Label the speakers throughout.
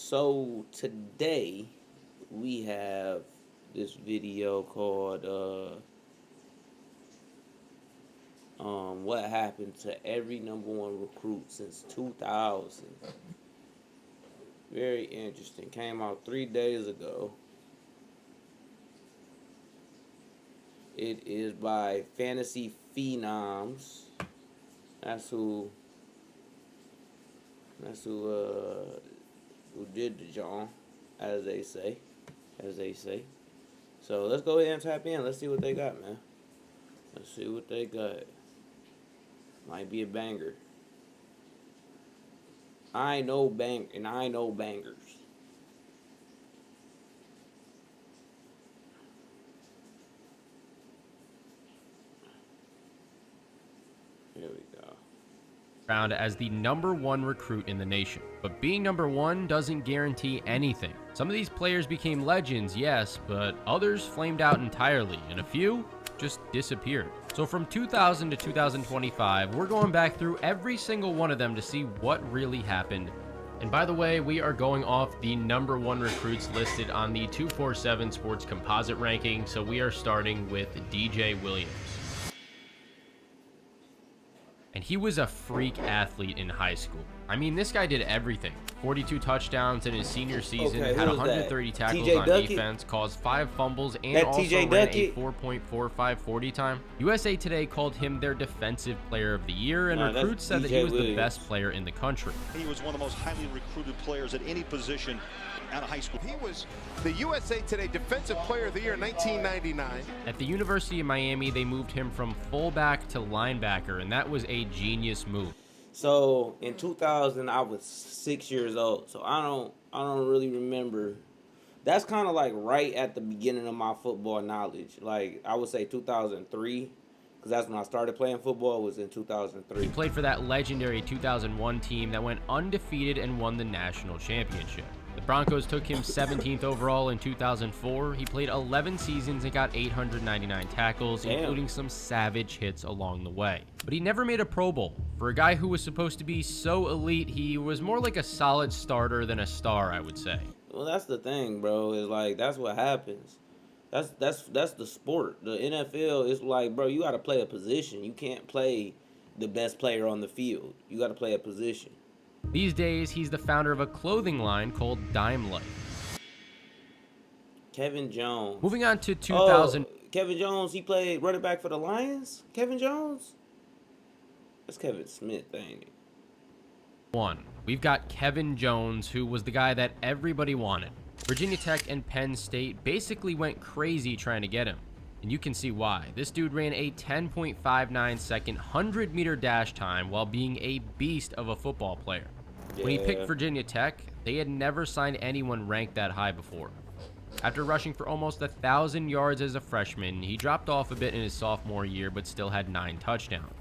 Speaker 1: So today we have this video called what happened to every number one recruit since 2000. Very interesting. Came out 3 days ago. It is by Fantasy Phenoms. That's who. Who did the John, as they say. So let's go ahead and tap in. Let's see what they got, man. Let's see what they got. Might be a banger. I know bangers. Here we go.
Speaker 2: Found as the #1 recruit in the nation. But being #1 doesn't guarantee anything. Some of these players became legends, yes, but others flamed out entirely, and a few just disappeared. So from 2000 to 2025, we're going back through every single one of them to see what really happened. And by the way, we are going off the #1 recruits listed on the 247 Sports Composite ranking, so we are starting with DJ Williams. And he was a freak athlete in high school. I mean, this guy did everything. 42 touchdowns in his senior season,
Speaker 1: Okay,
Speaker 2: had
Speaker 1: who was
Speaker 2: 130
Speaker 1: that?
Speaker 2: tackles
Speaker 1: TJ
Speaker 2: on
Speaker 1: Duckett?
Speaker 2: defense, caused 5 fumbles, and
Speaker 1: That
Speaker 2: also
Speaker 1: TJ
Speaker 2: ran a
Speaker 1: Duckett?
Speaker 2: 4.45 40 time. USA Today called him their defensive player of the year, and
Speaker 1: Nah, that's
Speaker 2: recruits said that
Speaker 1: DJ
Speaker 2: he was the
Speaker 1: Williams.
Speaker 2: best player in the country.
Speaker 3: He was one of the most highly recruited players at any position out of high school.
Speaker 4: He was the USA Today Defensive Player of the Year in 1999.
Speaker 2: At the University of Miami, they moved him from fullback to linebacker, and that was a genius move.
Speaker 1: So in 2000, I was 6 years old. So I don't really remember. That's kind of like right at the beginning of my football knowledge. Like I would say 2003, because that's when I started playing football. Was in 2003.
Speaker 2: He played for that legendary 2001 team that went undefeated and won the national championship. The Broncos took him 17th overall in 2004. He played 11 seasons and got 899 tackles,
Speaker 1: Damn.
Speaker 2: including some savage hits along the way. But he never made a Pro Bowl. For a guy who was supposed to be so elite, he was more like a solid starter than a star, I would say.
Speaker 1: Well, that's the thing, bro. Is like that's what happens. That's the sport. The NFL is like, bro, you got to play a position. You can't play the best player on the field. You got to play a position.
Speaker 2: These days, he's the founder of a clothing line called Dime Life.
Speaker 1: Kevin Jones.
Speaker 2: Moving on to 2000.
Speaker 1: Kevin Jones, he played running back for the Lions? Kevin Jones? That's Kevin Smith, ain't it?
Speaker 2: We've got Kevin Jones, who was the guy that everybody wanted. Virginia Tech and Penn State basically went crazy trying to get him. And you can see why. This dude ran a 10.59 second 100-meter dash time while being a beast of a football player. When he picked Virginia Tech, they had never signed anyone ranked that high before. After rushing for almost 1,000 yards as a freshman, he dropped off a bit in his sophomore year but still had 9 touchdowns.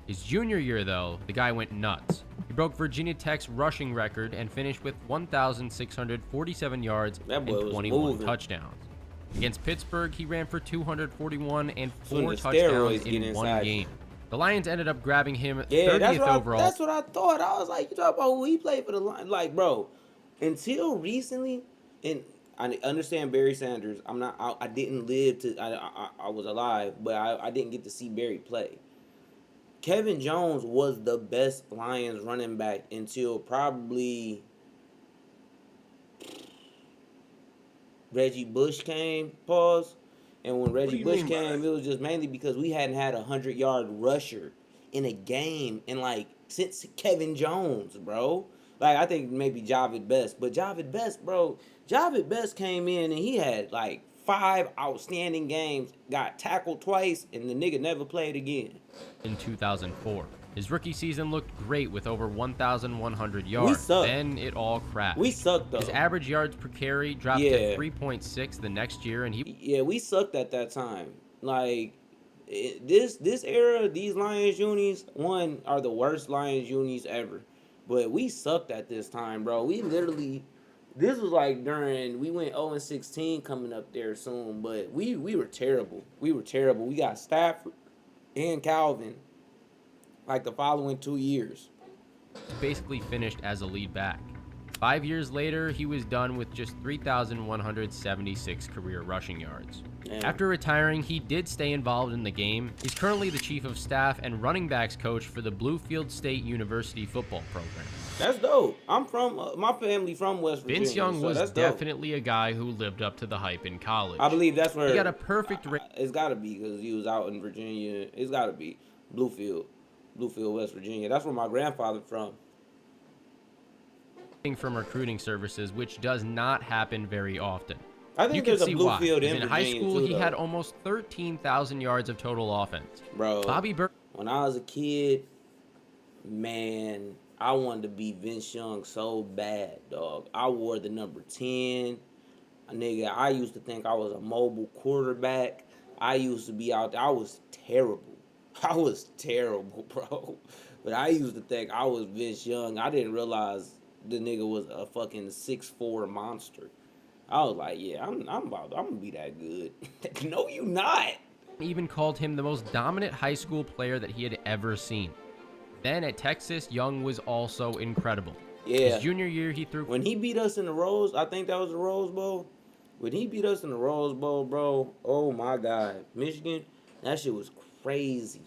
Speaker 2: His junior year, though, the guy went nuts. He broke Virginia Tech's rushing record and finished with 1,647 yards and 21 touchdowns. Against Pittsburgh, he ran for 241 and 4 touchdowns in one game. The Lions ended up grabbing him 30th overall.
Speaker 1: That's what I thought. I was like, you talk about who he played for the Lions. Like, bro, until recently, and I understand Barry Sanders. I didn't live to. I was alive, but I didn't get to see Barry play. Kevin Jones was the best Lions running back until probably Reggie Bush came, pause. And when Reggie Bush came, it was just mainly because we hadn't had a 100-yard rusher in a game in like since Kevin Jones, bro. Like I think maybe Javid Best, but Javid Best came in and he had like 5 outstanding games, got tackled twice, and the nigga never played again.
Speaker 2: In 2004. His rookie season looked great with over 1,100 yards.
Speaker 1: We sucked.
Speaker 2: Then it all crashed.
Speaker 1: We sucked, though.
Speaker 2: His average yards per carry dropped to 3.6 the next year, and
Speaker 1: we sucked at that time. Like this era, these Lions unis, one, are the worst Lions unis ever. But we sucked at this time, bro. We literally, this was like during, we went 0-16 coming up there soon, but we were terrible. We were terrible. We got Stafford and Calvin like the following 2 years.
Speaker 2: basically finished as a lead back. 5 years later, he was done with just 3,176 career rushing yards.
Speaker 1: Damn.
Speaker 2: After retiring, he did stay involved in the game. He's currently the chief of staff and running backs coach for the Bluefield State University football program.
Speaker 1: That's dope. I'm from my family from West Virginia.
Speaker 2: Vince Young
Speaker 1: so
Speaker 2: was
Speaker 1: that's dope.
Speaker 2: definitely a guy who lived up to the hype in college.
Speaker 1: I believe that's where
Speaker 2: he got a perfect
Speaker 1: it's got to be because he was out in Virginia. It's got to be Bluefield, West Virginia. That's where my grandfather's from.
Speaker 2: from recruiting services, which does not happen very often.
Speaker 1: I think
Speaker 2: you
Speaker 1: there's
Speaker 2: can
Speaker 1: a
Speaker 2: see why.
Speaker 1: Bluefield
Speaker 2: In high
Speaker 1: Virginia
Speaker 2: school,
Speaker 1: too,
Speaker 2: he
Speaker 1: though.
Speaker 2: had almost 13,000 yards of total offense.
Speaker 1: Bro,
Speaker 2: Bobby Burke.
Speaker 1: When I was a kid, man, I wanted to be Vince Young so bad, dog. I wore the number 10. Nigga, I used to think I was a mobile quarterback. I used to be out there. I was terrible. I was terrible, bro. But I used to think I was Vince Young. I didn't realize the nigga was a fucking 6'4" monster. I was like, yeah, I'm gonna be that good. No, you not.
Speaker 2: Even called him the most dominant high school player that he had ever seen. Then at Texas, Young was also incredible.
Speaker 1: Yeah.
Speaker 2: His junior year, he threw...
Speaker 1: When he beat us in the Rose, I think that was the Rose Bowl. When he beat us in the Rose Bowl, bro, oh my God. Michigan, that shit was crazy.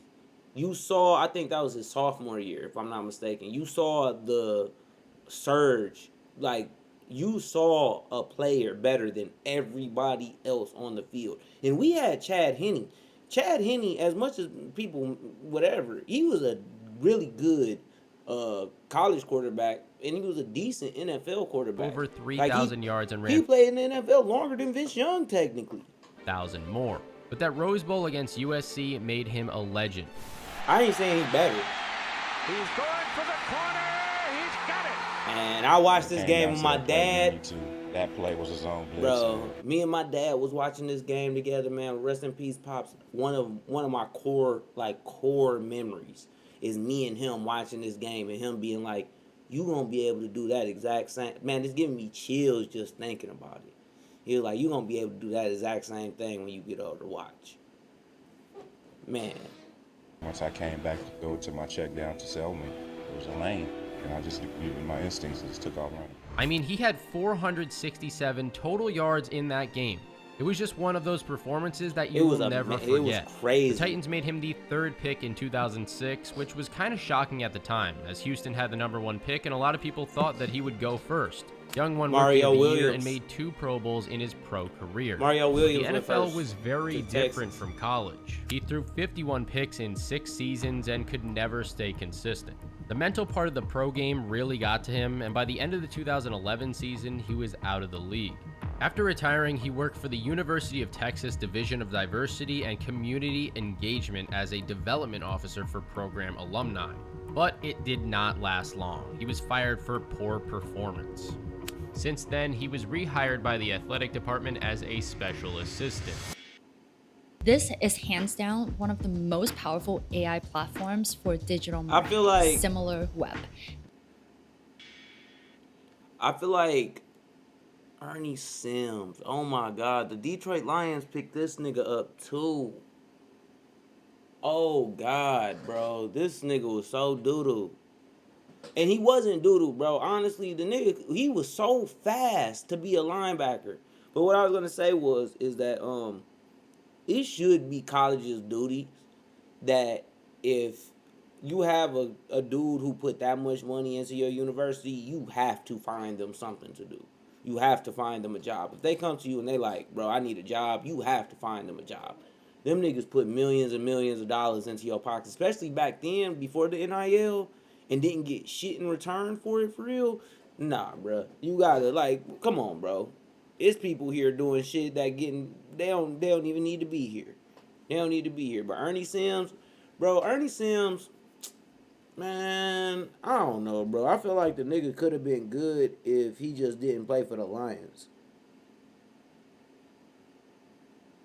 Speaker 1: You saw, I think that was his sophomore year, if I'm not mistaken. You saw the surge. Like, you saw a player better than everybody else on the field. And we had Chad Henne. Chad Henne, as much as people, whatever, he was a really good college quarterback, and he was a decent NFL quarterback.
Speaker 2: Over 3,000 yards and ran...
Speaker 1: He played in the NFL longer than Vince Young, technically.
Speaker 2: 1,000 more. But that Rose Bowl against USC made him a legend.
Speaker 1: I ain't saying he's better.
Speaker 5: He's going for the corner. He's got it.
Speaker 1: And I watched this game with my dad.
Speaker 6: That play was his own blitz.
Speaker 1: Bro, me and my dad was watching this game together, man. Rest in peace, Pops. One of my core memories is me and him watching this game and him being like, you gonna be able to do that exact same. Man, it's giving me chills just thinking about it. He was like, you gonna be able to do that exact same thing when you get older to watch. Man.
Speaker 6: Once I came back to go to my check down to Selman, it was a lane. And I just, my instincts just took off running.
Speaker 2: I mean, he had 467 total yards in that game. It was just one of those performances that you will never forget.
Speaker 1: It was crazy.
Speaker 2: The Titans made him the third pick in 2006, which was kind of shocking at the time, as Houston had the #1 pick, and a lot of people thought that he would go first. Young won Rookie of the Year and made 2 Pro Bowls in his pro career.
Speaker 1: Mario Williams.
Speaker 2: The NFL was very different from college. He threw 51 picks in 6 seasons and could never stay consistent. The mental part of the pro game really got to him, and by the end of the 2011 season, he was out of the league. After retiring, he worked for the University of Texas Division of Diversity and Community Engagement as a development officer for program alumni. But it did not last long. He was fired for poor performance. Since then, he was rehired by the athletic department as a special assistant.
Speaker 7: This is hands down one of the most powerful AI platforms for digital marketing.
Speaker 1: I feel like
Speaker 7: similar web.
Speaker 1: I feel like Ernie Sims. Oh my God, the Detroit Lions picked this nigga up too. Oh God, bro, this nigga was so doodoo. And he wasn't doodoo, bro. Honestly, the nigga, he was so fast to be a linebacker. But what I was gonna say is that it should be college's duty that if you have a dude who put that much money into your university, you have to find them something to do. You have to find them a job. If they come to you and they like, bro, I need a job, you have to find them a job. Them niggas put millions and millions of dollars into your pocket, especially back then before the NIL, and didn't get shit in return for it for real. Nah, bro. You gotta, like, come on, bro. It's people here doing shit that they don't even need to be here. They don't need to be here. But Ernie Sims, man, I don't know, bro. I feel like the nigga could have been good if he just didn't play for the Lions.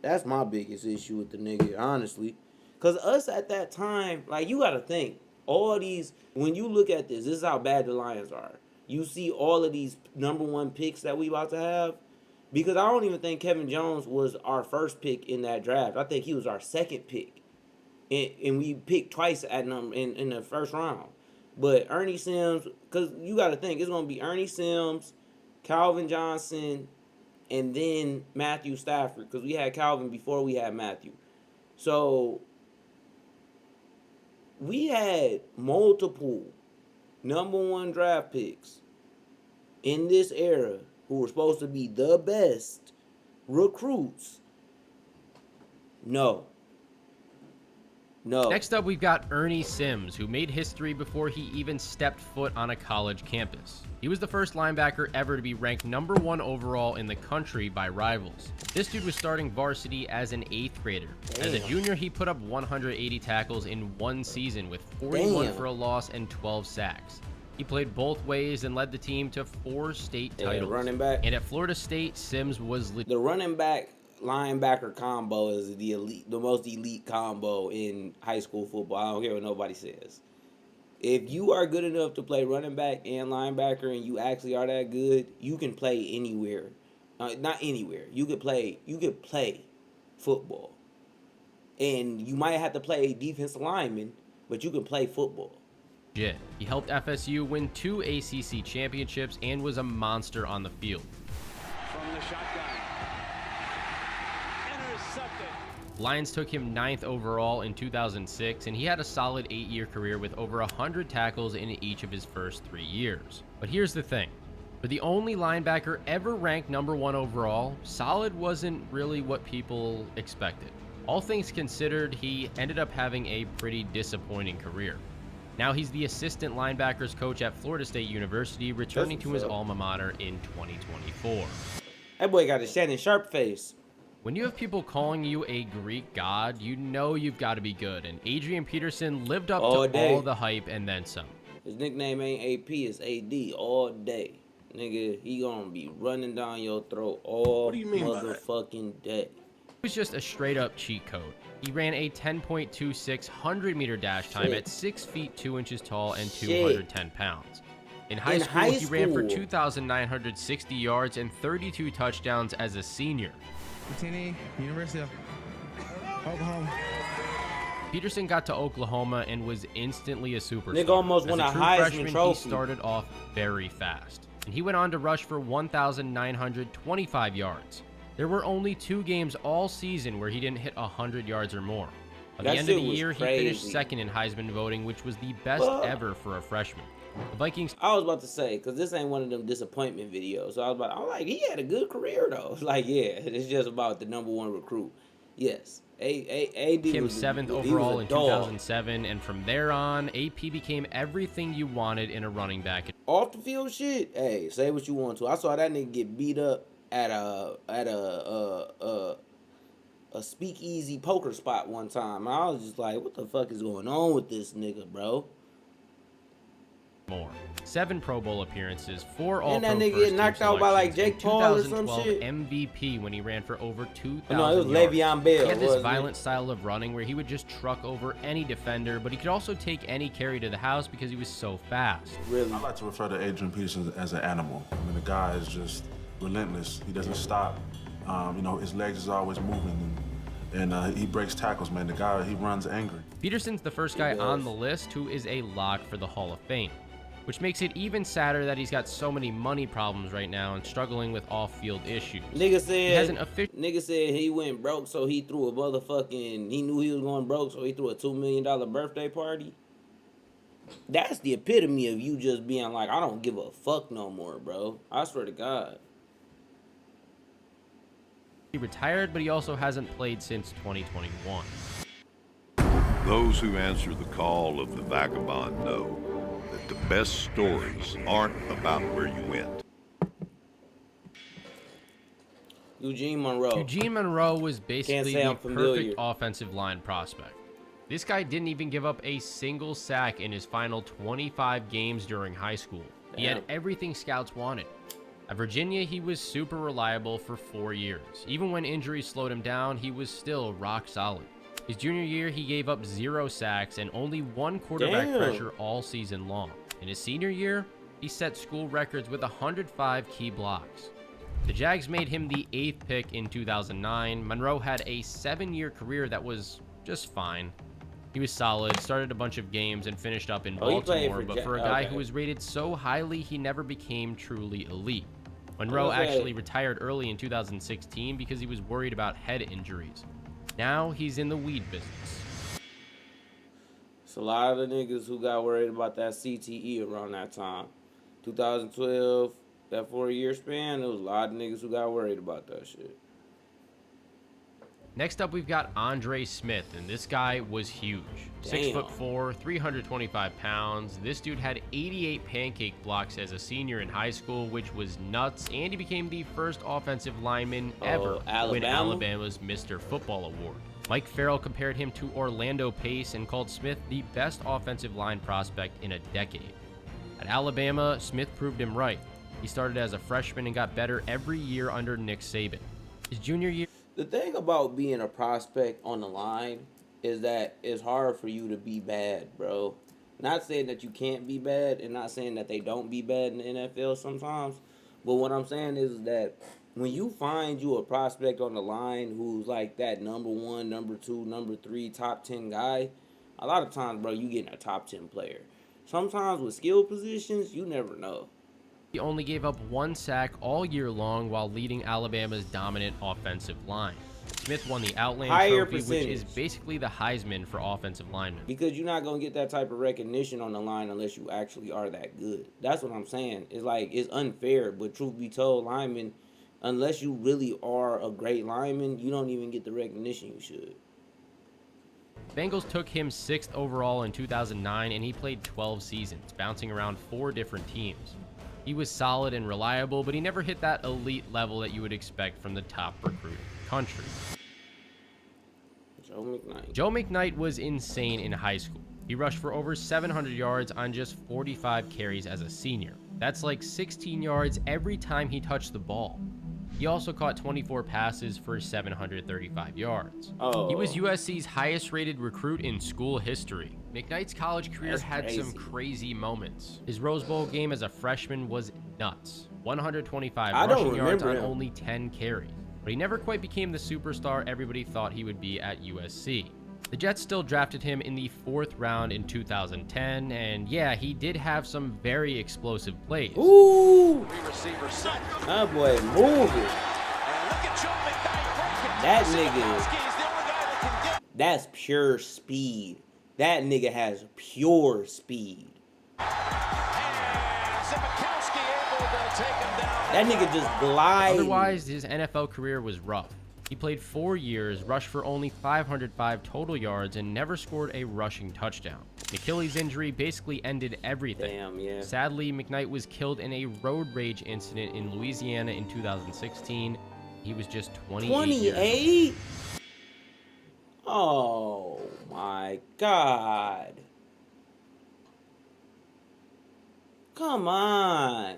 Speaker 1: That's my biggest issue with the nigga, honestly. Because us at that time, like, you got to think, all these, when you look at this is how bad the Lions are. You see all of these #1 picks that we about to have. Because I don't even think Kevin Jones was our first pick in that draft. I think he was our second pick. And we picked twice at in the first round. But Ernie Sims, because you got to think, it's going to be Ernie Sims, Calvin Johnson, and then Matthew Stafford, because we had Calvin before we had Matthew. So we had multiple #1 draft picks in this era who were supposed to be the best recruits. No.
Speaker 2: Next up, we've got Ernie Sims, who made history before he even stepped foot on a college campus. He was the first linebacker ever to be ranked #1 overall in the country by Rivals. This dude was starting varsity as an 8th grader.
Speaker 1: Damn.
Speaker 2: As a junior, he put up 180 tackles in one season with 41
Speaker 1: Damn.
Speaker 2: for a loss and 12 sacks. He played both ways and led the team to 4 state titles.
Speaker 1: Running back.
Speaker 2: And at Florida State, Sims was
Speaker 1: The running back linebacker combo is the most elite combo in high school football. I don't care what nobody says. If you are good enough to play running back and linebacker, and you actually are that good, you can play anywhere. Not anywhere. You could play football, and you might have to play defensive lineman, but you can play football.
Speaker 2: He helped FSU win 2 ACC championships and was a monster on the field.
Speaker 5: From the shotgun. Intercepted.
Speaker 2: Lions took him 9th overall in 2006, and he had a solid 8-year career with over 100 tackles in each of his first 3 years. But here's the thing. For the only linebacker ever ranked #1 overall, solid wasn't really what people expected. All things considered, he ended up having a pretty disappointing career. Now he's the assistant linebackers coach at Florida State University, returning to his alma mater in 2024.
Speaker 1: That boy got a Shannon Sharp face.
Speaker 2: When you have people calling you a Greek god, you know you've got to be good, and Adrian Peterson lived up to all the hype and then some.
Speaker 1: His nickname ain't AP, it's AD all day. Nigga, he gonna be running down your throat all motherfucking day.
Speaker 2: It was just a straight up cheat code. He ran a 10.26 100-meter dash time at 6 feet 2 inches tall and 210 pounds. In high school, he ran for 2,960 yards and 32 touchdowns as a senior.
Speaker 8: University of Oklahoma.
Speaker 2: Peterson got to Oklahoma and was instantly a superstar.
Speaker 1: Nigga almost
Speaker 2: As
Speaker 1: won a
Speaker 2: true
Speaker 1: Heisman
Speaker 2: freshman,
Speaker 1: Trophy.
Speaker 2: He started off very fast, and he went on to rush for 1,925 yards. There were only 2 games all season where he didn't hit 100 yards or more. By the end of the year, he finished 2nd in Heisman voting, which was the best ever for a freshman. The Vikings.
Speaker 1: I was about to say, because this ain't one of them disappointment videos. So I'm like, he had a good career though. Like, yeah, it's just about the #1 recruit. Yes, AD
Speaker 2: him
Speaker 1: was
Speaker 2: 7th overall in 2007, and from there on, AP became everything you wanted in a running back.
Speaker 1: Off the field shit. Hey, say what you want to. I saw that nigga get beat up at a speakeasy poker spot one time. I was just like, what the fuck is going on with this nigga, bro?
Speaker 2: More. 7 Pro Bowl appearances, 4 All-Pro
Speaker 1: And that nigga get knocked out by like Jake Paul or some shit.
Speaker 2: 2012 MVP when he ran for over 2,000
Speaker 1: No, it was
Speaker 2: yards.
Speaker 1: Le'Veon Bell.
Speaker 2: He had this violent style of running where he would just truck over any defender, but he could also take any carry to the house because he was so fast.
Speaker 1: Really?
Speaker 9: I like to refer to Adrian Peterson as an animal. I mean, the guy is just relentless. He doesn't stop. You know, his legs is always moving, and he breaks tackles, man. The guy, he runs angry.
Speaker 2: Peterson's the first guy on the list who is a lock for the Hall of Fame, which makes it even sadder that he's got so many money problems right now and struggling with off-field issues.
Speaker 1: Nigga said he went broke, so he threw a motherfucking, he knew he was going broke, so he threw a $2 million birthday party. That's the epitome of you just being like, I don't give a fuck no more, bro. I swear to God.
Speaker 2: He retired, but he also hasn't played since 2021.
Speaker 10: Those who answer the call of the vagabond know that the best stories aren't about where you went.
Speaker 1: Eugene Monroe.
Speaker 2: Eugene Monroe was basically the perfect offensive line prospect. This guy didn't even give up a single sack in his final 25 games during high school. He had everything scouts wanted. At Virginia, he was super reliable for 4 years. Even when injuries slowed him down, he was still rock solid. His junior year, he gave up 0 sacks and only 1 quarterback pressure all season long. In his senior year, he set school records with 105 key blocks. The Jags made him the 8th pick in 2009. Monroe had a 7-year career that was just fine. He was solid, started a bunch of games, and finished up in
Speaker 1: Oh, he played
Speaker 2: Baltimore,
Speaker 1: for
Speaker 2: but for a guy
Speaker 1: okay.
Speaker 2: who was rated so highly, he never became truly elite.
Speaker 1: I
Speaker 2: Monroe
Speaker 1: was gonna say-
Speaker 2: actually retired early in 2016 because he was worried about head injuries. Now he's in the weed business.
Speaker 1: It's a lot of the niggas who got worried about that CTE around that time. 2012, that 4-year span, there was a lot of niggas who got worried about that shit.
Speaker 2: Next up, we've got Andre Smith, and this guy was huge.
Speaker 1: Damn.
Speaker 2: 6'4", 325 pounds. This dude had 88 pancake blocks as a senior in high school, which was nuts, and he became the first offensive lineman ever to win Alabama's Mr. Football Award. Mike Farrell compared him to Orlando Pace and called Smith the best offensive line prospect in a decade. At Alabama, Smith proved him right. He started as a freshman and got better every year under Nick Saban. His junior year...
Speaker 1: The thing about being a prospect on the line is that it's hard for you to be bad, bro. Not saying that you can't be bad and not saying that they don't be bad in the NFL sometimes. But what I'm saying is that when you find you a prospect on the line who's like that number 1, number 2, number 3, top 10 guy, a lot of times, bro, you getting a top 10 player. Sometimes with skill positions, you never know.
Speaker 2: He only gave up 1 sack all year long while leading Alabama's dominant offensive line. Smith won the Outland Trophy, which is basically the Heisman for offensive linemen.
Speaker 1: Because you're not going to get that type of recognition on the line unless you actually are that good. That's what I'm saying. It's like, it's unfair, but truth be told, linemen, unless you really are a great lineman, you don't even get the recognition you should.
Speaker 2: Bengals took him 6th overall in 2009, and he played 12 seasons, bouncing around 4 different teams. He was solid and reliable, but he never hit that elite level that you would expect from the top recruit in the country. Joe McKnight was insane in high school. He rushed for over 700 yards on just 45 carries as a senior. That's like 16 yards every time he touched the ball. He also caught 24 passes for 735 yards. He was USC's highest rated recruit in school history. McKnight's college career had some crazy moments. His Rose Bowl game as a freshman was nuts. 125 rushing yards on only 10 carries. But he never quite became the superstar everybody thought he would be at USC. The Jets still drafted him in the 4th round in 2010, and yeah, he did have some very explosive plays.
Speaker 1: Ooh! That boy moving. That nigga, that's pure speed. That nigga has pure speed. That nigga just glides.
Speaker 2: Otherwise, his NFL career was rough. He played 4 years, rushed for only 505 total yards, and never scored a rushing touchdown. An Achilles injury basically ended everything.
Speaker 1: Damn, yeah.
Speaker 2: Sadly, McKnight was killed in a road rage incident in Louisiana in 2016. He was just 28?
Speaker 1: Oh my God. Come on.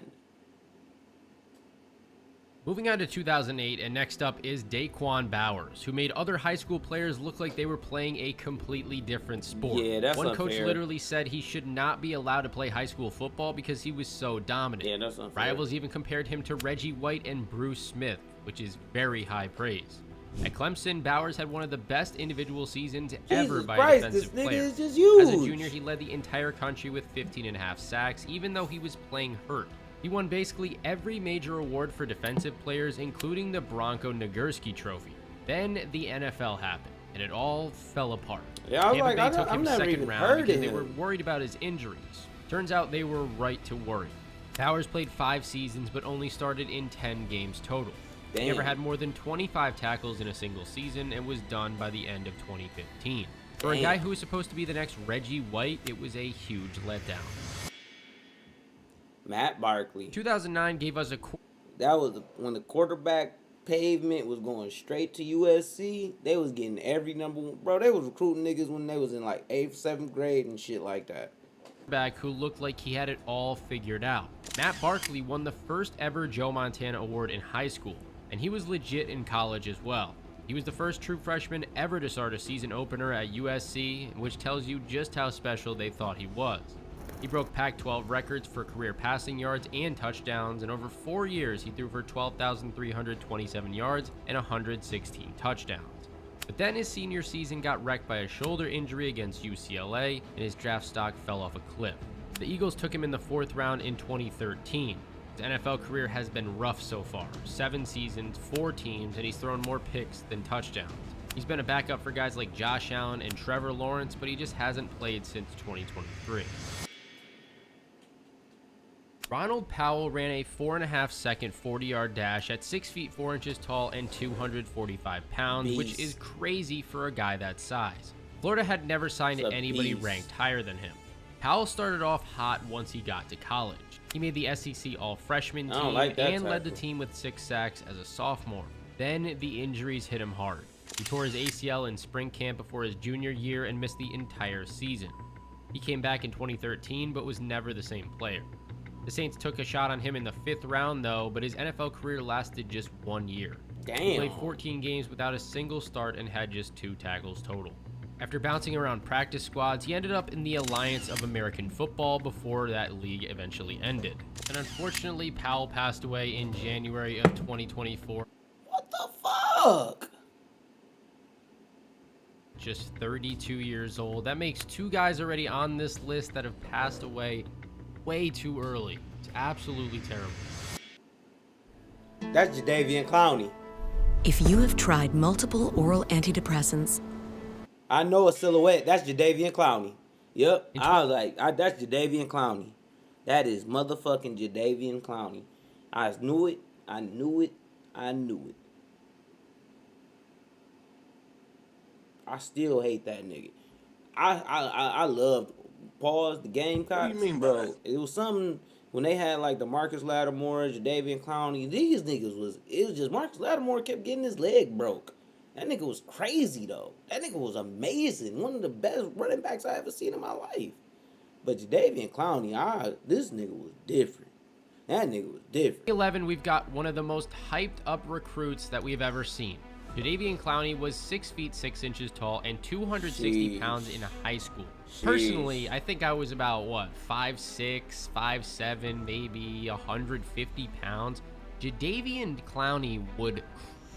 Speaker 2: Moving on to 2008, and next up is Daquan Bowers, who made other high school players look like they were playing a completely different sport.
Speaker 1: Yeah, that's
Speaker 2: One
Speaker 1: unfair.
Speaker 2: coach literally said he should not be allowed to play high school football because he was so dominant.
Speaker 1: Yeah, that's unfair.
Speaker 2: Rivals even compared him to Reggie White and Bruce Smith, which is very high praise. At Clemson, Bowers had one of the best individual seasons ever by a defensive player.
Speaker 1: Is just huge.
Speaker 2: As a junior, he led the entire country with 15.5 sacks, even though he was playing hurt. He won basically every major award for defensive players, including the Bronco Nagurski Trophy. Then the NFL happened, and it all fell apart.
Speaker 1: Yeah, I was
Speaker 2: Tampa
Speaker 1: like,
Speaker 2: Bay took him
Speaker 1: never
Speaker 2: second
Speaker 1: even
Speaker 2: round
Speaker 1: heard
Speaker 2: because
Speaker 1: of
Speaker 2: they
Speaker 1: him.
Speaker 2: were worried about his injuries. Turns out they were right to worry. Bowers played 5 seasons, but only started in 10 games total. He never had more than 25 tackles in a single season and was done by the end of 2015. For a guy who was supposed to be the next Reggie White, it was a huge letdown.
Speaker 1: Matt Barkley.
Speaker 2: 2009 gave us a...
Speaker 1: That was when the quarterback pavement was going straight to USC. They was getting every number one. Bro, they was recruiting niggas when they was in like 8th, 7th grade and shit like that.
Speaker 2: Back who looked like he had it all figured out. Matt Barkley won the first ever Joe Montana Award in high school, and he was legit in college as well. He was the first true freshman ever to start a season opener at USC, which tells you just how special they thought he was. He broke Pac-12 records for career passing yards and touchdowns, and over 4 years he threw for 12,327 yards and 116 touchdowns. But then his senior season got wrecked by a shoulder injury against UCLA, and his draft stock fell off a cliff. The Eagles took him in the 4th round in 2013. His NFL career has been rough so far. 7 seasons, 4 teams, and he's thrown more picks than touchdowns. He's been a backup for guys like Josh Allen and Trevor Lawrence, but he just hasn't played since 2023. Ronald Powell ran a 4.5-second 40-yard dash at 6 feet 4 inches tall and 245 pounds, which is crazy for a guy that size. Florida had never signed anybody ranked higher than him. Powell started off hot once he got to college. He made the SEC All-Freshman team and led the team with 6 sacks as a sophomore. Then the injuries hit him hard. He tore his ACL in spring camp before his junior year and missed the entire season. He came back in 2013 but was never the same player. The Saints took a shot on him in the 5th round though, but his NFL career lasted just 1 year. He played 14 games without a single start and had just 2 tackles total. After bouncing around practice squads, he ended up in the Alliance of American Football before that league eventually ended. And unfortunately, Powell passed away in January of 2024.
Speaker 1: What the fuck?
Speaker 2: Just 32 years old. That makes 2 guys already on this list that have passed away way too early. It's absolutely terrible.
Speaker 1: That's Jadeveon Clowney.
Speaker 11: If you have tried multiple oral antidepressants,
Speaker 1: I know a silhouette. That's Jadeveon Clowney. Yep. I was like, that's Jadeveon Clowney. That is motherfucking Jadeveon Clowney. I knew it. I knew it. I knew it. I still hate that nigga. I loved the Gamecocks.
Speaker 9: What do you mean,
Speaker 1: bro? It was something when they had like the Marcus Lattimore, Jadeveon Clowney. These niggas it was just Marcus Lattimore kept getting his leg broke. That nigga was crazy though. That nigga was amazing. One of the best running backs I ever seen in my life. But Jadeveon Clowney, this nigga was different. That nigga was different.
Speaker 2: 11, we've got one of the most hyped up recruits that we've ever seen. Jadeveon Clowney was 6 feet 6 inches tall and 260 pounds in high school. Personally, I think I was about, 5'6", 5'7", maybe 150 pounds. Jadeveon Clowney would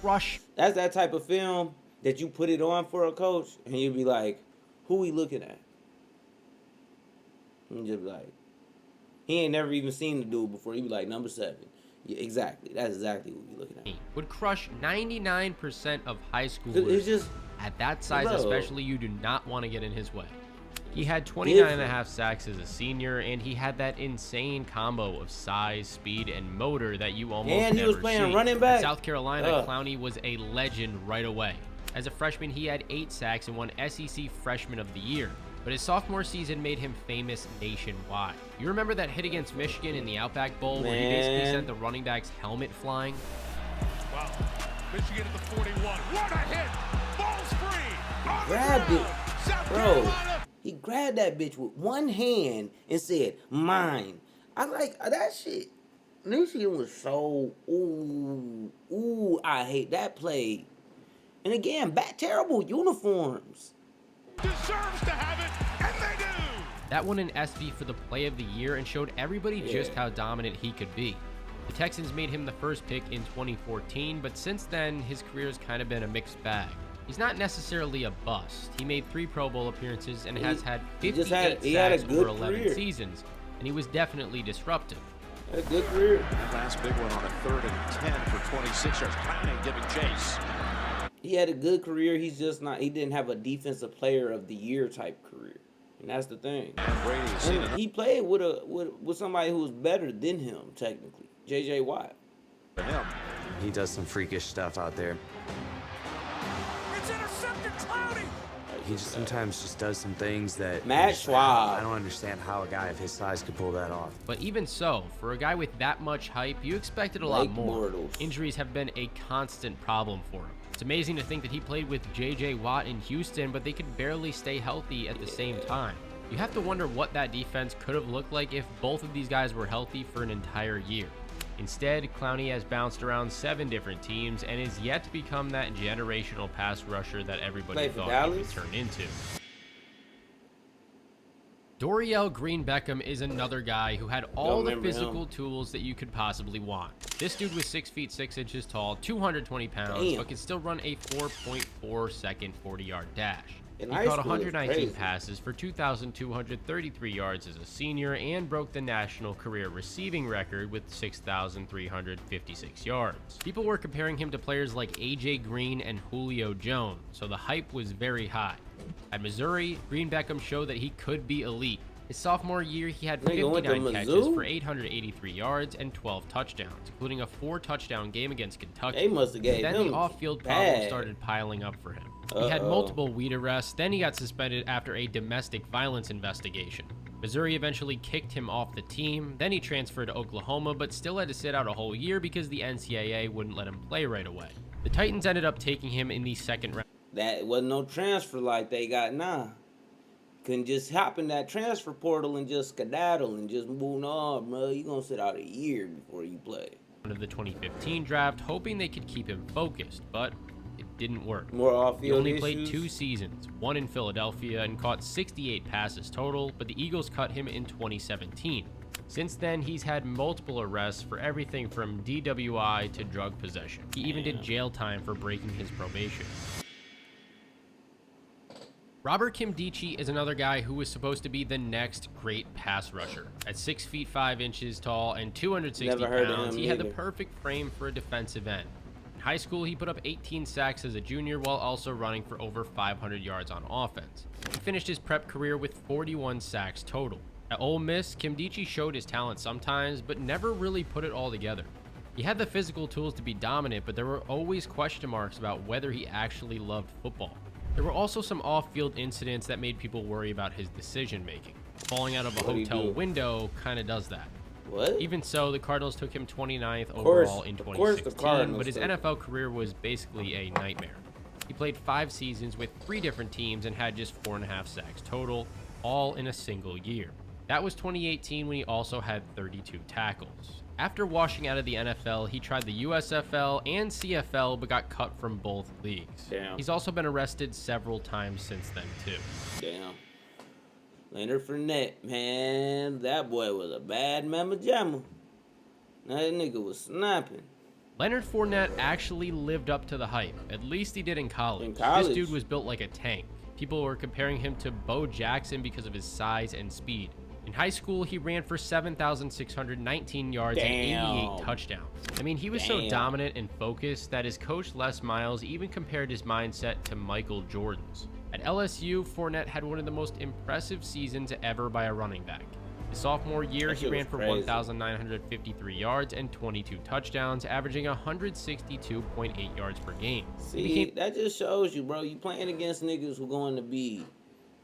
Speaker 2: crush.
Speaker 1: That's that type of film that you put it on for a coach and you'd be like, who he looking at? And just be like, he ain't never even seen the dude before. He'd be like, number 7. Yeah, exactly. That's exactly what you're looking at.
Speaker 2: Would crush 99% of high schoolers.
Speaker 1: It's just,
Speaker 2: at that size, especially, you do not want to get in his way. He had 29.5 sacks as a senior, and he had that insane combo of size, speed, and motor that you almost never see.
Speaker 1: And he was playing running back.
Speaker 2: At South Carolina, Clowney was a legend right away. As a freshman, he had 8 sacks and won SEC Freshman of the Year. But his sophomore season made him famous nationwide. You remember that hit against Michigan in the Outback Bowl where he basically sent the running back's helmet flying?
Speaker 5: Wow. Michigan at the 41. What a hit! Ball's free!
Speaker 1: Grabbed it. Bro, he grabbed that bitch with one hand and said, mine. I like that shit. Michigan was so, I hate that play. And again, terrible uniforms.
Speaker 5: Deserves to have it, and they do!
Speaker 2: That won an ESPY for the play of the year and showed everybody just how dominant he could be. The Texans made him the first pick in 2014, but since then, his career's kind of been a mixed bag. He's not necessarily a bust. He made 3 Pro Bowl appearances and has had 58 sacks over 11 seasons, and he was definitely disruptive.
Speaker 1: A good career.
Speaker 3: Last big one on a 3rd and 10 for 26 yards. Clowney giving chase.
Speaker 1: He had a good career. He's just not. He didn't have a defensive player of the year type career, and that's the thing. And he played with somebody who was better than him technically, J.J. Watt.
Speaker 3: For him,
Speaker 12: he does some freakish stuff out there.
Speaker 5: It's intercepted, Clowney.
Speaker 12: He just sometimes just does some things that
Speaker 1: Matt Schwab.
Speaker 12: I don't understand how a guy of his size could pull that off.
Speaker 2: But even so, for a guy with that much hype, you expected a lot more. Injuries have been a constant problem for him. It's amazing to think that he played with J.J. Watt in Houston, but they could barely stay healthy at the same time. You have to wonder what that defense could have looked like if both of these guys were healthy for an entire year. Instead, Clowney has bounced around 7 different teams and is yet to become that generational pass rusher that everybody thought he would turn into. Dorial Green Beckham is another guy who had all the
Speaker 1: remember
Speaker 2: physical
Speaker 1: him.
Speaker 2: tools that you could possibly want. This dude was 6 feet 6 inches tall, 220 pounds,
Speaker 1: Damn.
Speaker 2: but could still run a 4.4 second 40-yard dash.
Speaker 1: In
Speaker 2: He
Speaker 1: high
Speaker 2: caught
Speaker 1: school, it's
Speaker 2: 119
Speaker 1: crazy.
Speaker 2: passes for 2,233 yards as a senior and broke the national career receiving record with 6,356 yards. People were comparing him to players like AJ Green and Julio Jones, so the hype was very high. At Missouri, Green Beckham showed that he could be elite. His sophomore year, he had
Speaker 1: Nigga went to
Speaker 2: 59 catches
Speaker 1: Mizzou?
Speaker 2: for 883 yards and 12 touchdowns, including a 4-touchdown game against Kentucky.
Speaker 1: They must have gave
Speaker 2: Then
Speaker 1: him
Speaker 2: the off-field problems
Speaker 1: bad.
Speaker 2: started piling up for him. He had multiple weed arrests, then he got suspended after a domestic violence investigation. Missouri eventually kicked him off the team, then he transferred to Oklahoma, but still had to sit out a whole year because the NCAA wouldn't let him play right away. The Titans ended up taking him in the second round.
Speaker 1: That wasn't no transfer like they got now. Couldn't just hop in that transfer portal and just skedaddle and just move on, bro. You gonna sit out a year before you play.
Speaker 2: Of the 2015 draft, hoping they could keep him focused, but it didn't work.
Speaker 1: More off-field
Speaker 2: He only
Speaker 1: issues.
Speaker 2: played 2 seasons, one in Philadelphia, and caught 68 passes total, but the Eagles cut him in 2017. Since then, he's had multiple arrests for everything from DWI to drug possession. He even did jail time for breaking his probation. Robert Kimdichie is another guy who was supposed to be the next great pass rusher. At 6 feet 5 inches tall and 260
Speaker 1: Never heard of
Speaker 2: pounds,
Speaker 1: him
Speaker 2: he had the
Speaker 1: either.
Speaker 2: perfect frame for a defensive end. In high school, he put up 18 sacks as a junior while also running for over 500 yards on offense. He finished his prep career with 41 sacks total. At Ole Miss, Kimdichie showed his talent sometimes, but never really put it all together. He had the physical tools to be dominant, but there were always question marks about whether he actually loved football. There were also some off-field incidents that made people worry about his decision-making. Falling out of a
Speaker 1: What'd he
Speaker 2: hotel
Speaker 1: do?
Speaker 2: window kind of does that.
Speaker 1: What?
Speaker 2: Even so, the Cardinals took him 29th
Speaker 1: course-
Speaker 2: overall in
Speaker 1: of course the
Speaker 2: 2016,
Speaker 1: Cardinals
Speaker 2: but his
Speaker 1: took
Speaker 2: NFL career was basically a nightmare. He played 5 seasons with 3 different teams and had just 4.5 sacks total, all in a single year. That was 2018 when he also had 32 tackles. After washing out of the NFL, he tried the USFL and CFL, but got cut from both leagues.
Speaker 1: Damn.
Speaker 2: He's also been arrested several times since then, too.
Speaker 1: Damn. Leonard Fournette, man, that boy was a bad mamma jamma. That nigga was snapping.
Speaker 2: Leonard Fournette actually lived up to the hype. At least he did in college.
Speaker 1: In college.
Speaker 2: This dude was built like a tank. People were comparing him to Bo Jackson because of his size and speed. In high school, he ran for 7,619 yards and 88 touchdowns. I mean, he was so dominant and focused that his coach Les Miles even compared his mindset to Michael Jordan's. At LSU, Fournette had one of the most impressive seasons ever by a running back. His sophomore year,
Speaker 1: That
Speaker 2: he
Speaker 1: shit
Speaker 2: ran
Speaker 1: was
Speaker 2: for
Speaker 1: crazy.
Speaker 2: 1,953 yards and 22 touchdowns, averaging 162.8 yards per game.
Speaker 1: See, that just shows you, bro. You playing against niggas who going to be,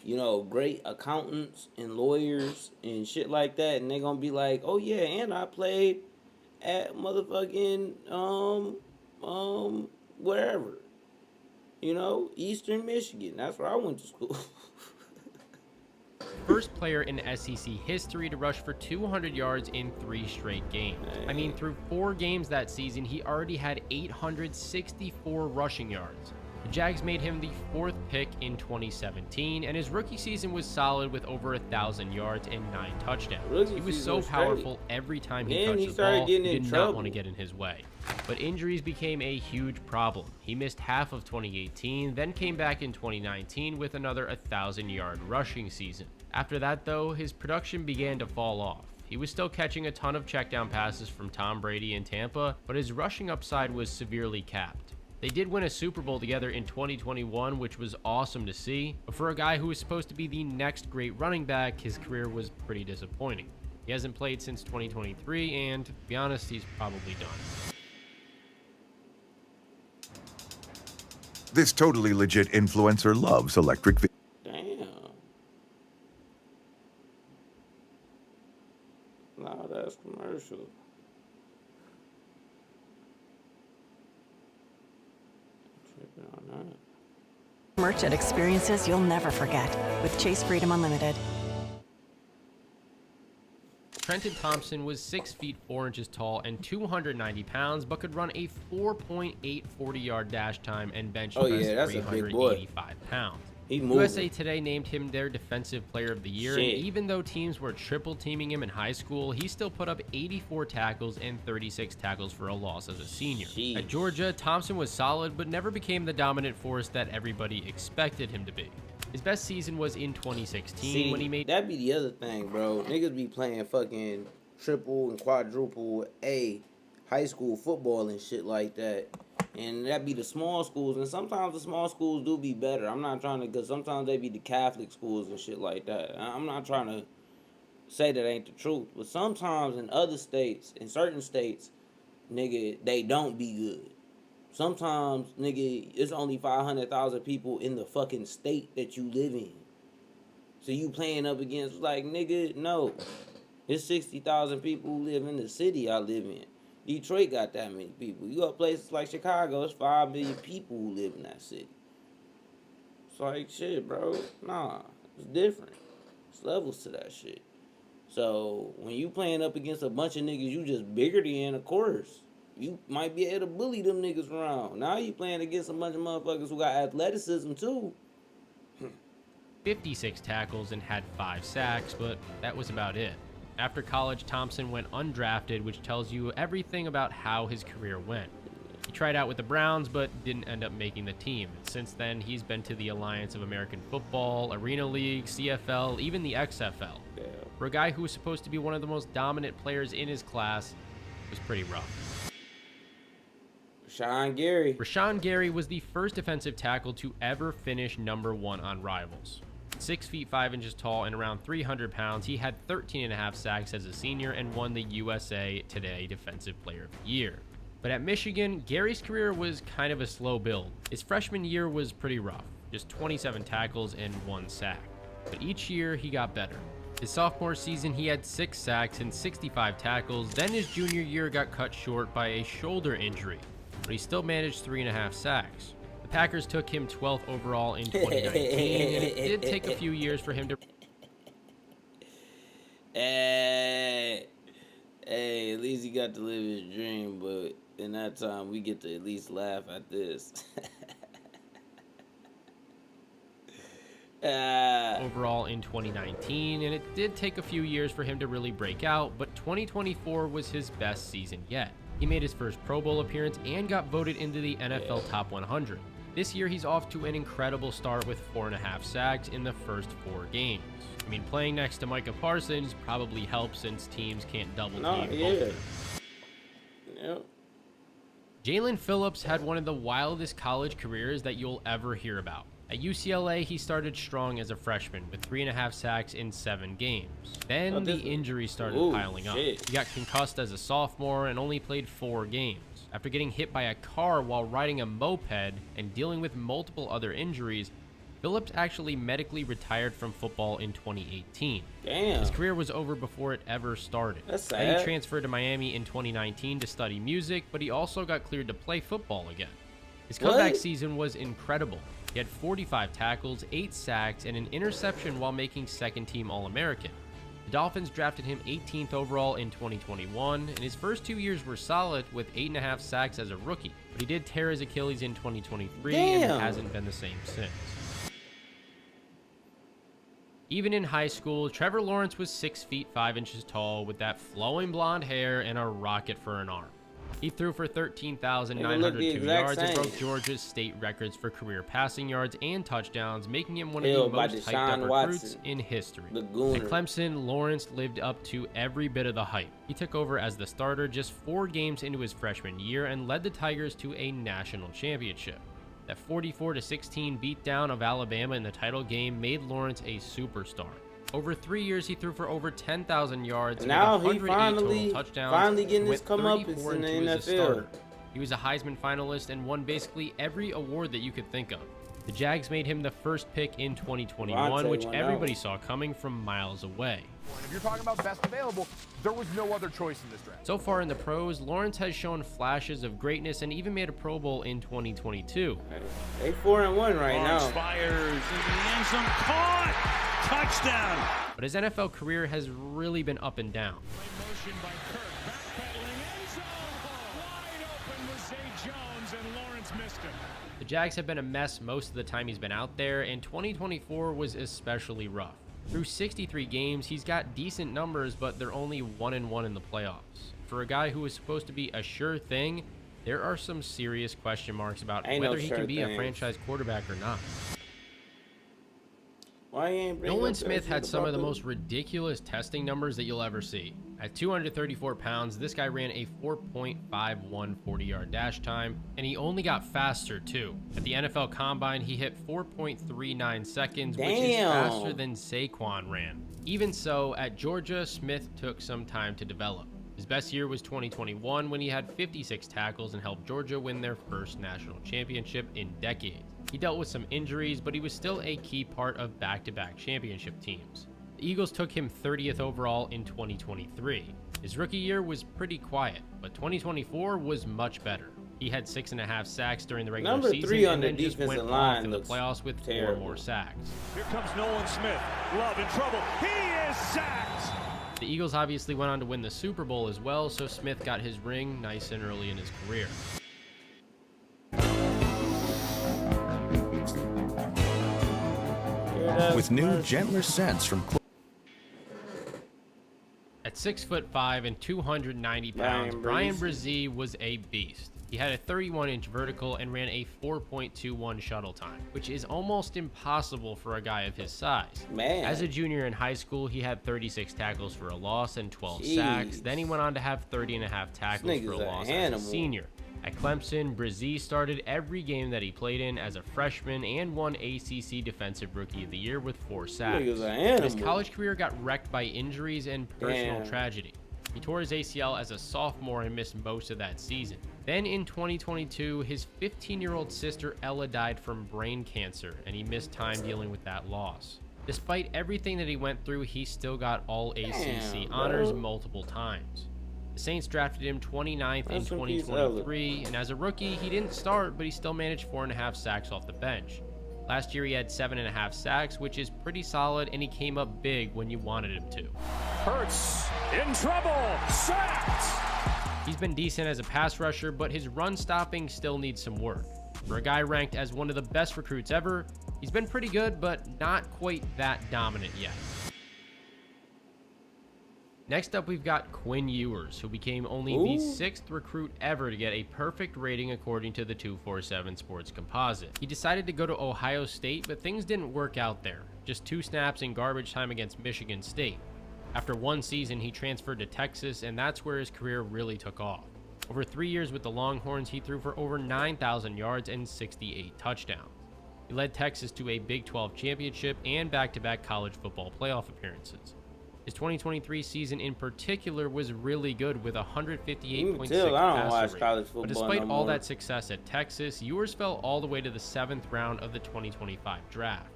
Speaker 1: you know, great accountants and lawyers and shit like that, and they gonna be like, oh yeah, and I played at motherfucking wherever, you know, Eastern Michigan. That's where I went to school.
Speaker 2: First player in SEC history to rush for 200 yards in 3 straight games. I mean, through 4 games that season, he already had 864 rushing yards. The Jags made him the 4th pick in 2017, and his rookie season was solid with over 1,000 yards and 9 touchdowns. He was so powerful every time he touched the ball, he did not want to get in his way. But injuries became a huge problem. He missed half of 2018, then came back in 2019 with another 1,000-yard rushing season. After that, though, his production began to fall off. He was still catching a ton of checkdown passes from Tom Brady in Tampa, but his rushing upside was severely capped. They did win a Super Bowl together in 2021, which was awesome to see, but for a guy who was supposed to be the next great running back, his career was pretty disappointing. He hasn't played since 2023, and to be honest, he's probably done.
Speaker 13: This totally legit influencer loves electric vehicles.
Speaker 1: Damn. Nah, that's commercial. Tripping on that.
Speaker 14: Merch at experiences you'll never forget with Chase Freedom Unlimited.
Speaker 2: Trenton Thompson was 6 feet 4 inches tall and 290 pounds, but could run a 4.8 40-yard dash time and bench press
Speaker 1: that's a big boy.
Speaker 2: 385 pounds. USA Today named him their Defensive Player of the Year,
Speaker 1: Shit.
Speaker 2: and even though teams were triple teaming him in high school, he still put up 84 tackles and 36 tackles for a loss as a senior.
Speaker 1: Jeez.
Speaker 2: At Georgia, Thompson was solid, but never became the dominant force that everybody expected him to be. His best season was in 2016 when he made...
Speaker 1: That'd be the other thing, bro. Niggas be playing fucking triple and quadruple A high school football and shit like that. And that be the small schools, and sometimes the small schools do be better. I'm not trying to, because sometimes they be the Catholic schools and shit like that. I'm not trying to say that ain't the truth, but sometimes in other states, in certain states, nigga, they don't be good. Sometimes, nigga, it's only 500,000 people in the fucking state that you live in. So you playing up against, like, nigga, no. There's 60,000 people who live in the city I live in. Detroit got that many people. You got places like Chicago, it's 5 million people who live in that city. It's like, shit, bro. Nah, it's different. It's levels to that shit. So, when you playing up against a bunch of niggas you just bigger than, of course, you might be able to bully them niggas around. Now you playing against a bunch of motherfuckers who got athleticism, too.
Speaker 2: 56 tackles and had 5 sacks, but that was about it. After college, Thompson went undrafted, which tells you everything about how his career went. He tried out with the Browns, but didn't end up making the team. Since then, he's been to the Alliance of American Football, Arena League, CFL, even the XFL. For a guy who was supposed to be one of the most dominant players in his class, it was pretty rough. Rashawn Gary was the first defensive tackle to ever finish #1 on Rivals. 6 feet 5 inches tall and around 300 pounds, he had 13.5 sacks as a senior and won the USA Today Defensive Player of the Year. But at Michigan, Gary's career was kind of a slow build. His freshman year was pretty rough, just 27 tackles and 1 sack. But each year, he got better. His sophomore season, he had 6 sacks and 65 tackles. Then his junior year got cut short by a shoulder injury, but he still managed 3.5 sacks. Packers took him 12th overall in 2019, and it did take a few years for him to...
Speaker 1: Hey, at least he got to live his dream, but in that time, we get to at least laugh at this.
Speaker 2: Overall in 2019, and it did take a few years for him to really break out, but 2024 was his best season yet. He made his first Pro Bowl appearance and got voted into the NFL Top 100. This year, he's off to an incredible start with 4.5 sacks in the first 4 games. I mean, playing next to Micah Parsons probably helps since teams can't double team both. Jalen Phillips had one of the wildest college careers that you'll ever hear about. At UCLA, he started strong as a freshman with 3.5 sacks in 7 games. Then the injuries started piling up. He got concussed as a sophomore and only played 4 games. After getting hit by a car while riding a moped and dealing with multiple other injuries, Phillips actually medically retired from football in 2018.
Speaker 1: Damn.
Speaker 2: His career was over before it ever started.
Speaker 1: That's sad.
Speaker 2: Then he transferred to Miami in 2019 to study music, but he also got cleared to play football again. His comeback season was incredible. He had 45 tackles, 8 sacks, and an interception while making second-team All-American. The Dolphins drafted him 18th overall in 2021, and his first 2 years were solid with 8.5 sacks as a rookie. But he did tear his Achilles in 2023, and it hasn't been the same since. Even in high school, Trevor Lawrence was 6 feet 5 inches tall with that flowing blonde hair and a rocket for an arm. He threw for 13,902 yards and broke Georgia's state records for career passing yards and touchdowns, making him one of the most hyped up recruits in history. At Clemson, Lawrence lived up to every bit of the hype. He took over as the starter just 4 games into his freshman year and led the Tigers to a national championship. That 44-16 beatdown of Alabama in the title game made Lawrence a superstar. Over 3 years, he threw for over 10,000 yards,
Speaker 1: now
Speaker 2: with 108
Speaker 1: he
Speaker 2: total touchdowns,
Speaker 1: finally getting his
Speaker 2: with
Speaker 1: comeuppance
Speaker 2: 34
Speaker 1: in the
Speaker 2: into as a starter.
Speaker 1: NFL.
Speaker 2: He was a Heisman finalist and won basically every award that you could think of. The Jags made him the first pick in 2021, which everybody saw coming from miles away.
Speaker 5: If you're talking about best available, there was no other choice in this draft.
Speaker 2: So far in the pros, Lawrence has shown flashes of greatness and even made a Pro Bowl in 2022.
Speaker 1: They 4-1 right now.
Speaker 3: Fires into the end zone, caught! Touchdown!
Speaker 2: But his NFL career has really been up and down.
Speaker 5: missed him.
Speaker 2: The Jags have been a mess most of the time he's been out there, and 2024 was especially rough. Through 63 games, he's got decent numbers, but they're only 1-1 in the playoffs. For a guy who was supposed to be a sure thing, there are some serious question marks about whether he can be a franchise quarterback or not. Nolan Smith had some of the most ridiculous testing numbers that you'll ever see. At 234 pounds, this guy ran a 4.51 40-yard dash time, and he only got faster too. At the NFL Combine, he hit 4.39 seconds, which is faster than Saquon ran. Even so, at Georgia, Smith took some time to develop. His best year was 2021 when he had 56 tackles and helped Georgia win their first national championship in decades. He dealt with some injuries, but he was still a key part of back-to-back championship teams. The Eagles took him 30th overall in 2023. His rookie year was pretty quiet, but 2024 was much better. He had 6.5 sacks during the regular season and then just went off in the playoffs with 4 more sacks.
Speaker 5: Here comes Nolan Smith. Love in trouble. He is sacked.
Speaker 2: The Eagles obviously went on to win the Super Bowl as well, so Smith got his ring nice and early in his career.
Speaker 13: With new, gentler scents from...
Speaker 2: At 6'5" and 290 pounds, Brian Brzee was a beast. He had a 31-inch vertical and ran a 4.21 shuttle time, which is almost impossible for a guy of his size. As a junior in high school, he had 36 tackles for a loss and 12 sacks. Then he went on to have 30.5 tackles for a loss as a senior. At Clemson, Brzee started every game that he played in as a freshman and won ACC Defensive Rookie of the Year with 4 sacks. His college career got wrecked by injuries and personal tragedy. He tore his ACL as a sophomore and missed most of that season. Then in 2022, his 15-year-old sister Ella died from brain cancer, and he missed time dealing with that loss. Despite everything that he went through, he still got all ACC honors multiple times. The Saints drafted him 29th in 2023, and as a rookie, he didn't start, but he still managed 4.5 sacks off the bench. Last year, he had 7.5 sacks, which is pretty solid, and he came up big when you wanted him to.
Speaker 5: Hurts in trouble. Sacked.
Speaker 2: He's been decent as a pass rusher, but his run stopping still needs some work. For a guy ranked as one of the best recruits ever, he's been pretty good, but not quite that dominant yet. Next up, we've got Quinn Ewers, who became only the 6th recruit ever to get a perfect rating according to the 247 Sports Composite. He decided to go to Ohio State, but things didn't work out there. Just 2 snaps in garbage time against Michigan State. After 1 season, he transferred to Texas, and that's where his career really took off. Over 3 years with the Longhorns, he threw for over 9,000 yards and 68 touchdowns. He led Texas to a Big 12 championship and back-to-back college football playoff appearances. His 2023 season in particular was really good with 158.6 passer rate. But despite all that success at Texas, Ewers fell all the way to the 7th round of the 2025 draft.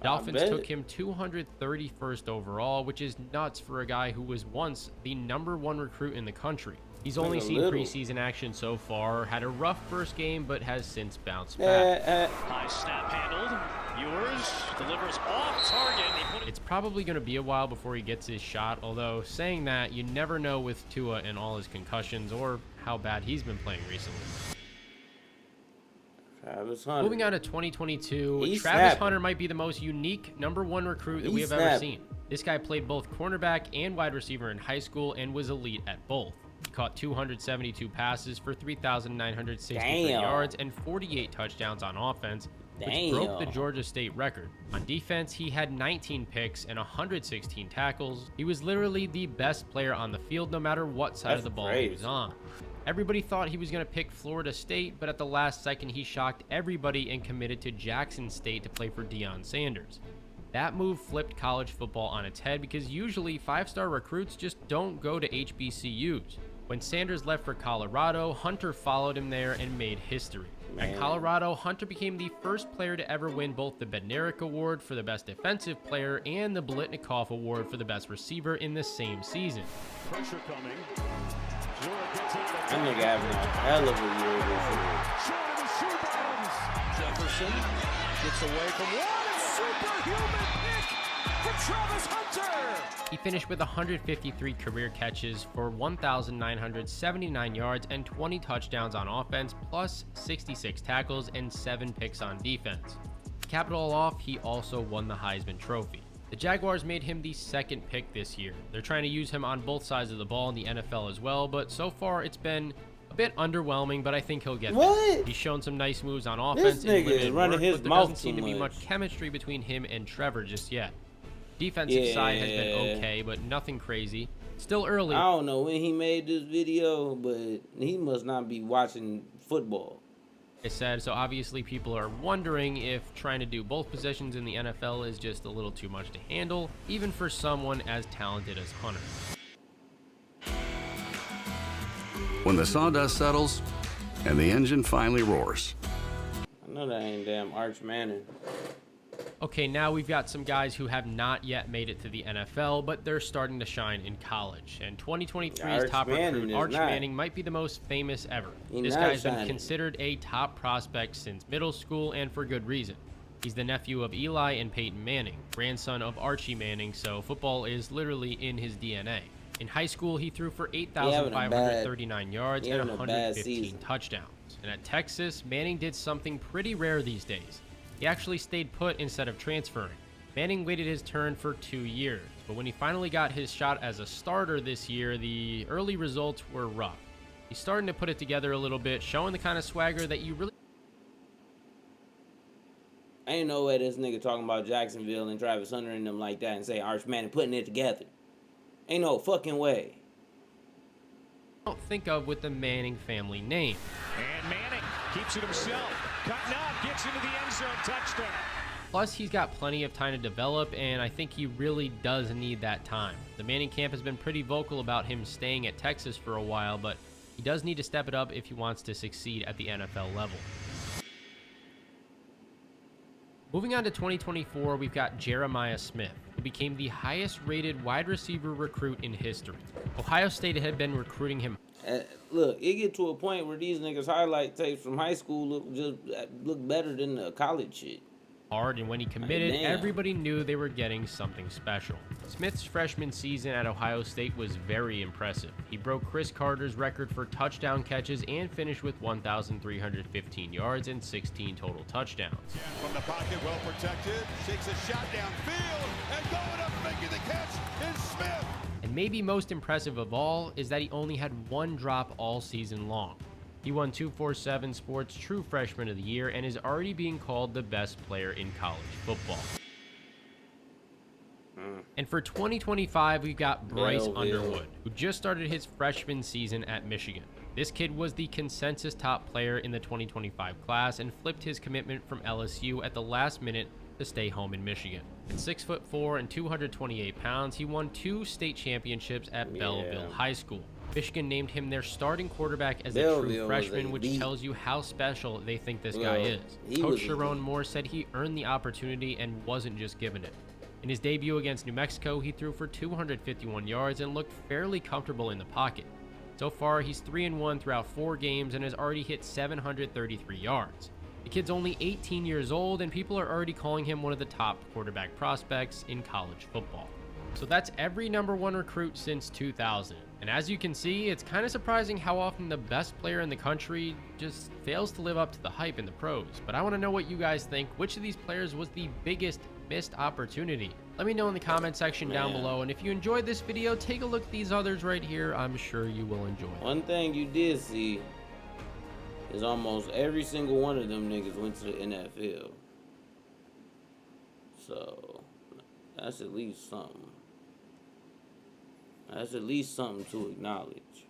Speaker 2: Dolphins took him 231st overall, which is nuts for a guy who was once the #1 recruit in the country. He's only seen preseason action so far, had a rough first game, but has since bounced back.
Speaker 3: High snap handled. Ewers delivers off target.
Speaker 2: It's probably going to be a while before he gets his shot, although saying that, you never know with Tua and all his concussions or how bad he's been playing recently. Moving on to 2022, Travis Hunter might be the most unique #1 recruit that we have ever seen. This guy played both cornerback and wide receiver in high school and was elite at both. He caught 272 passes for 3,963 yards and 48 touchdowns on offense, which broke the Georgia State record. On defense, he had 19 picks and 116 tackles. He was literally the best player on the field no matter what side of the ball he was on. Everybody thought he was going to pick Florida State, but at the last second he shocked everybody and committed to Jackson State to play for Deion Sanders. That move flipped college football on its head because usually 5-star recruits just don't go to HBCUs. When Sanders left for Colorado, Hunter followed him there and made history. At Colorado, Hunter became the first player to ever win both the Bednarik Award for the best defensive player and the Blitnikoff Award for the best receiver in the same season.
Speaker 5: Pressure coming.
Speaker 1: That nigga having a hell of a year this year.
Speaker 5: Short of the shoe buttons. Jefferson gets away from one. Superhuman pick. for Travis Hunter.
Speaker 2: He finished with 153 career catches for 1,979 yards and 20 touchdowns on offense, plus 66 tackles and 7 picks on defense. To cap it all off, he also won the Heisman Trophy. The Jaguars made him the second pick this year. They're trying to use him on both sides of the ball in the NFL as well, but so far it's been a bit underwhelming, but I think he'll get there. He's shown some nice moves on offense
Speaker 1: This nigga is running his
Speaker 2: but there
Speaker 1: mouth
Speaker 2: doesn't seem
Speaker 1: too
Speaker 2: to be
Speaker 1: much.
Speaker 2: much chemistry between him and Trevor just yet. Defensive side has been okay, but nothing crazy. Still early.
Speaker 1: I don't know when he made this video, but he must not be watching football.
Speaker 2: I said, so obviously people are wondering if trying to do both positions in the NFL is just a little too much to handle, even for someone as talented as Hunter.
Speaker 15: When the sawdust settles and the engine finally roars.
Speaker 1: I know that ain't damn Arch Manning.
Speaker 2: Okay, now we've got some guys who have not yet made it to the NFL, but they're starting to shine in college. And 2023's top recruit, Arch Manning, might be the most famous ever. This guy's been considered a top prospect since middle school, and for good reason. He's the nephew of Eli and Peyton Manning, grandson of Archie Manning, so football is literally in his DNA. In high school, he threw for 8,539 yards and 115 touchdowns. And at Texas, Manning did something pretty rare these days. He actually stayed put instead of transferring. Manning waited his turn for 2 years, but when he finally got his shot as a starter this year, the early results were rough. He's starting to put it together a little bit, showing the kind of swagger that you really...
Speaker 1: Ain't no way this nigga talking about Jacksonville and Travis Hunter and them like that and say Arch Manning putting it together. Ain't no fucking way.
Speaker 2: Don't think of with the Manning family name.
Speaker 5: And Manning keeps it himself. Cutting out, gets into the end zone, touchdown.
Speaker 2: Plus, he's got plenty of time to develop, and I think he really does need that time. The Manning camp has been pretty vocal about him staying at Texas for a while, but he does need to step it up if he wants to succeed at the NFL level. Moving on to 2024, we've got Jeremiah Smith, who became the highest-rated wide receiver recruit in history. Ohio State had been recruiting him.
Speaker 1: Look, it get to a point where these niggas highlight tapes from high school look better than the college shit.
Speaker 2: Hard, and when he committed, everybody knew they were getting something special. Smith's freshman season at Ohio State was very impressive. He broke Chris Carter's record for touchdown catches and finished with 1,315 yards and 16 total touchdowns.
Speaker 5: From the pocket, well protected, takes a shot downfield, and going up making the catch is Smith.
Speaker 2: And maybe most impressive of all is that he only had one drop all season long. He won 247 Sports True Freshman of the Year and is already being called the best player in college football. And for 2025, we've got Bryce Underwood, who just started his freshman season at Michigan. This kid was the consensus top player in the 2025 class and flipped his commitment from LSU at the last minute to stay home in Michigan. At 6'4" and 228 pounds, he won 2 state championships at Belleville High School. Michigan named him their starting quarterback as a true freshman, which tells you how special they think this guy is. Coach Sharon Moore said he earned the opportunity and wasn't just given it. In his debut against New Mexico, he threw for 251 yards and looked fairly comfortable in the pocket. So far, he's 3-1 throughout 4 games and has already hit 733 yards. The kid's only 18 years old, and people are already calling him one of the top quarterback prospects in college football. So that's every #1 recruit since 2000. And as you can see, it's kind of surprising how often the best player in the country just fails to live up to the hype in the pros. But I want to know what you guys think. Which of these players was the biggest missed opportunity? Let me know in the comment section down below. And if you enjoyed this video, take a look at these others right here. I'm sure you will enjoy it.
Speaker 1: One thing you did see is almost every single one of them niggas went to the NFL. So that's at least something. That's at least something to acknowledge.